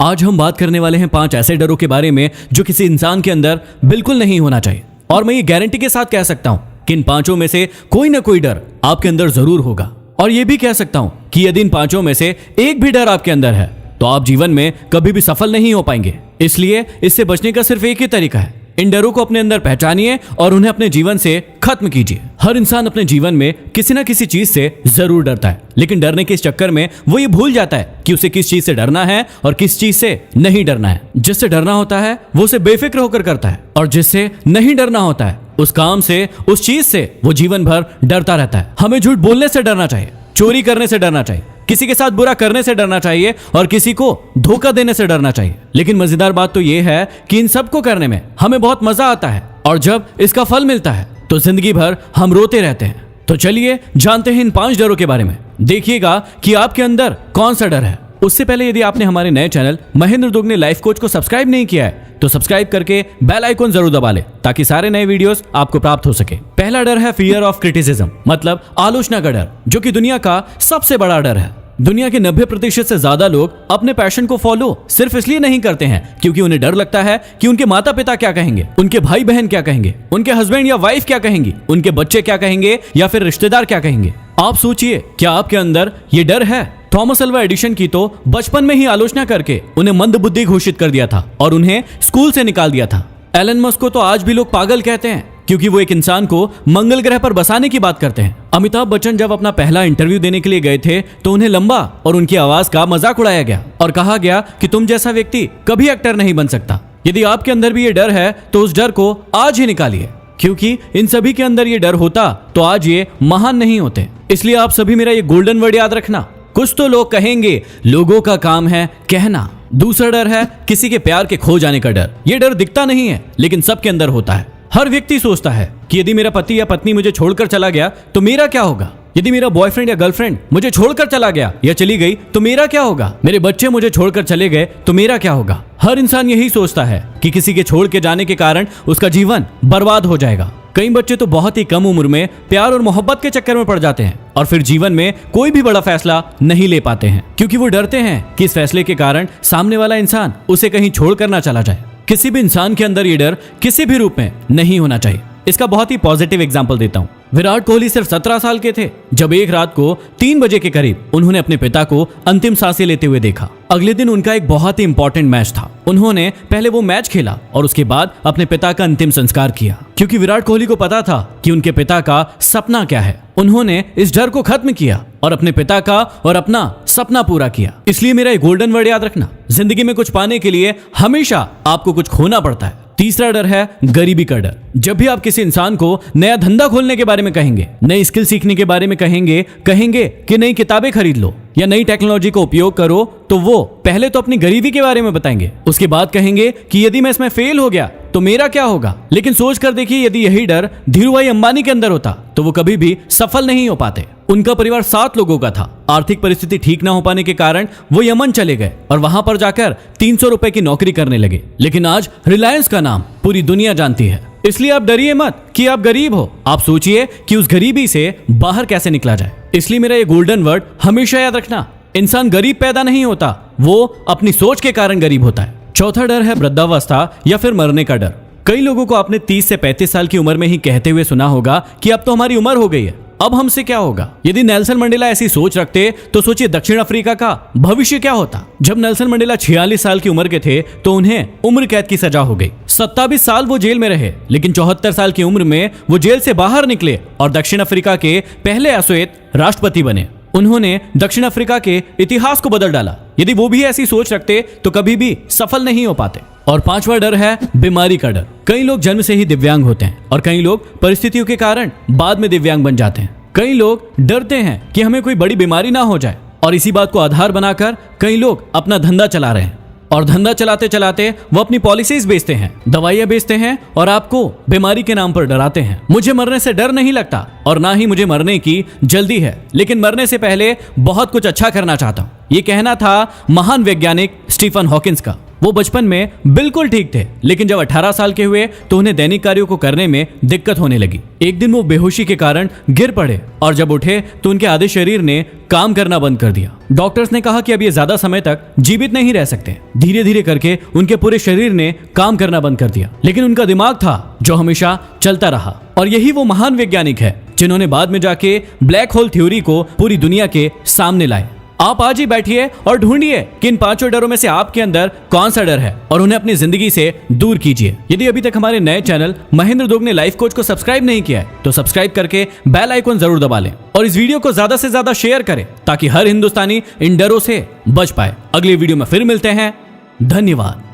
आज हम बात करने वाले हैं 5 ऐसे डरों के बारे में जो किसी इंसान के अंदर बिल्कुल नहीं होना चाहिए। और मैं ये गारंटी के साथ कह सकता हूं कि इन 5 में से कोई ना कोई डर आपके अंदर जरूर होगा। और ये भी कह सकता हूं कि यदि इन 5 में से एक भी डर आपके अंदर है तो आप जीवन में कभी भी सफल नहीं हो पाएंगे। इसलिए इससे बचने का सिर्फ एक ही तरीका है, इन डरों को अपने अंदर पहचानिए और उन्हें अपने जीवन से खत्म कीजिए। हर इंसान अपने जीवन में किसी न किसी चीज से जरूर डरता है, लेकिन डरने के इस चक्कर में वो ये भूल जाता है कि उसे किस चीज से डरना है और किस चीज से नहीं डरना है। जिससे डरना होता है वो उसे बेफिक्र होकर करता है, और जिससे नहीं डरना होता है उस काम से, उस चीज से वो जीवन भर डरता रहता है। हमें झूठ बोलने से डरना चाहिए, चोरी करने से डरना चाहिए, किसी के साथ बुरा करने से डरना चाहिए और किसी को धोखा देने से डरना चाहिए। लेकिन मजेदार बात तो यह है कि इन सब को करने में हमें बहुत मजा आता है, और जब इसका फल मिलता है तो जिंदगी भर हम रोते रहते हैं। तो चलिए जानते हैं इन 5 डरों के बारे में। देखिएगा कि आपके अंदर कौन सा डर है। उससे पहले यदि आपने हमारे नए चैनल महेंद्र दुगने लाइफ कोच को सब्सक्राइब नहीं किया है तो सब्सक्राइब करके बेल आइकॉन जरूर दबा ले, ताकि सारे नए वीडियोस आपको प्राप्त हो सके। पहला डर है फियर ऑफ क्रिटिसिज्म, मतलब आलोचना का डर, जो कि दुनिया का सबसे बड़ा डर है। दुनिया के 90% से ज्यादा लोग अपने पैशन को फॉलो सिर्फ इसलिए नहीं करते हैं क्योंकि उन्हें डर लगता है कि उनके माता पिता क्या कहेंगे, उनके भाई बहन क्या कहेंगे, उनके हस्बैंड या वाइफ क्या कहेंगी, उनके बच्चे क्या कहेंगे या फिर रिश्तेदार क्या कहेंगे। आप सोचिए, क्या आपके अंदर ये डर है? थॉमस अल्वा एडिशन की तो बचपन में ही आलोचना करके उन्हें मंदबुद्धि घोषित कर दिया था और उन्हें स्कूल से निकाल दिया था। एलन मस्क को तो आज भी लोग पागल कहते हैं क्योंकि वो एक इंसान को मंगल ग्रह पर बसाने की बात करते हैं। अमिताभ बच्चन जब अपना पहला इंटरव्यू देने के लिए गए थे तो उन्हें लंबा और उनकी आवाज का मजाक उड़ाया गया और कहा गया कि तुम जैसा व्यक्ति कभी एक्टर नहीं बन सकता। यदि आपके अंदर भी ये डर है तो उस डर को आज ही निकालिए, क्योंकि इन सभी के अंदर ये डर होता तो आज ये महान नहीं होते। इसलिए आप सभी मेरा ये गोल्डन वर्ड याद रखना, कुछ तो लोग कहेंगे, लोगों का काम है कहना। दूसरा डर है किसी के प्यार के खो जाने का डर। ये डर दिखता नहीं है लेकिन सबके अंदर होता है। हर व्यक्ति सोचता है कि यदि मेरा पति या पत्नी मुझे छोड़कर चला गया तो मेरा क्या होगा, यदि मेरा बॉयफ्रेंड या गर्लफ्रेंड मुझे छोड़कर चला गया या चली गई तो मेरा क्या होगा, मेरे बच्चे मुझे छोड़कर चले गए तो मेरा क्या होगा। हर इंसान यही सोचता है कि किसी के छोड़ के जाने के कारण उसका जीवन बर्बाद हो जाएगा। कई बच्चे तो बहुत ही कम उम्र में प्यार और मोहब्बत के चक्कर में पड़ जाते हैं और फिर जीवन में कोई भी बड़ा फैसला नहीं ले पाते हैं, क्योंकि वो डरते हैं कि इस फैसले के कारण सामने वाला इंसान उसे कहीं छोड़ कर ना चला जाए। किसी भी इंसान के अंदर ये डर किसी भी रूप में नहीं होना चाहिए। इसका बहुत ही पॉजिटिव एग्जांपल देता हूं। विराट कोहली सिर्फ 17 साल के थे जब एक रात को 3 बजे के करीब उन्होंने अपने पिता को अंतिम सांसें लेते हुए देखा। अगले दिन उनका एक बहुत ही इंपॉर्टेंट मैच था। उन्होंने पहले वो मैच खेला और उसके बाद अपने पिता का अंतिम संस्कार किया, क्योंकि विराट कोहली को पता था कि उनके पिता का सपना क्या है। उन्होंने इस डर को खत्म किया और अपने पिता का और अपना सपना पूरा किया। इसलिए मेरा एक गोल्डन वर्ड याद रखना, जिंदगी में कुछ पाने के लिए हमेशा आपको कुछ खोना पड़ता है। तीसरा डर है गरीबी का डर। जब भी आप किसी इंसान को नया धंधा खोलने के बारे में कहेंगे, नई स्किल सीखने के बारे में कहेंगे कि नई किताबें खरीद लो या नई टेक्नोलॉजी का उपयोग करो, तो वो पहले तो अपनी गरीबी के बारे में बताएंगे, उसके बाद कहेंगे कि यदि मैं इसमें फेल हो गया तो मेरा क्या होगा। लेकिन सोच कर देखिए, यदि यही डर धीरूभाई अंबानी के अंदर होता तो वो कभी भी सफल नहीं हो पाते। उनका परिवार 7 लोगों का था। आर्थिक परिस्थिति ठीक ना हो पाने के कारण वो यमन चले गए और वहां पर जाकर 300 रुपए की नौकरी करने लगे। लेकिन आज रिलायंस का नाम पूरी दुनिया जानती है। इसलिए आप डरिए मत कि आप गरीब हो, आप सोचिए कि उस गरीबी से बाहर कैसे निकला जाए। इसलिए मेरा ये गोल्डन वर्ड हमेशा याद रखना, इंसान गरीब पैदा नहीं होता, वो अपनी सोच के कारण गरीब होता है। चौथा डर है वृद्धावस्था या फिर मरने का डर। कई लोगों को आपने 30 से 35 साल की उम्र में ही कहते हुए सुना होगा कि अब तो हमारी उम्र हो गई है, अब हमसे क्या होगा। यदि नेल्सन मंडेला ऐसी सोच रखते तो सोचिए दक्षिण अफ्रीका का भविष्य क्या होता। जब नेल्सन मंडेला 46 साल की उम्र के थे तो उन्हें उम्र कैद की सजा हो गई। 27 साल वो जेल में रहे, लेकिन 74 साल की उम्र में वो जेल से बाहर निकले और दक्षिण अफ्रीका के पहले अश्वेत राष्ट्रपति बने। उन्होंने दक्षिण अफ्रीका के इतिहास को बदल डाला। यदि वो भी ऐसी सोच रखते तो कभी भी सफल नहीं हो पाते। और 5वां डर है बीमारी का डर। कई लोग जन्म से ही दिव्यांग होते हैं और कई लोग परिस्थितियों के कारण बाद में दिव्यांग बन जाते हैं। कई लोग डरते हैं कि हमें कोई बड़ी बीमारी ना हो जाए और इसी बात को आधार बनाकर कई लोग अपना धंधा चला रहे हैं और धंधा चलाते चलाते वो अपनी पॉलिसीज बेचते हैं, दवाइयां बेचते हैं और आपको बीमारी के नाम पर डराते हैं। मुझे मरने से डर नहीं लगता और ना ही मुझे मरने की जल्दी है, लेकिन मरने से पहले बहुत कुछ अच्छा करना चाहता हूँ। ये कहना था महान वैज्ञानिक स्टीफन हॉकिंस का। वो बचपन में बिल्कुल ठीक थे, लेकिन जब 18 साल के हुए तो उन्हें दैनिक कार्यों को करने में दिक्कत होने लगी। एक दिन वो बेहोशी के कारण गिर पड़े और जब उठे तो उनके आधे शरीर ने काम करना बंद कर दिया। डॉक्टर्स ने कहा कि अब ये ज्यादा समय तक जीवित नहीं रह सकते। धीरे धीरे करके उनके पूरे शरीर ने काम करना बंद कर दिया, लेकिन उनका दिमाग था जो हमेशा चलता रहा। और यही वो महान वैज्ञानिक है जिन्होंने बाद में जाके ब्लैक होल थ्योरी को पूरी दुनिया के सामने लाए। आप आज ही बैठिए और ढूंढिए कि इन 5 डरों में से आपके अंदर कौन सा डर है और उन्हें अपनी जिंदगी से दूर कीजिए। यदि अभी तक हमारे नए channel Mahendra Dogne life coach को सब्सक्राइब नहीं किया है तो सब्सक्राइब करके बेल आइकन जरूर दबा लें और इस वीडियो को ज्यादा से ज्यादा शेयर करें ताकि हर हिंदुस्तानी इन डरों से बच पाए। अगली वीडियो में फिर मिलते हैं। धन्यवाद।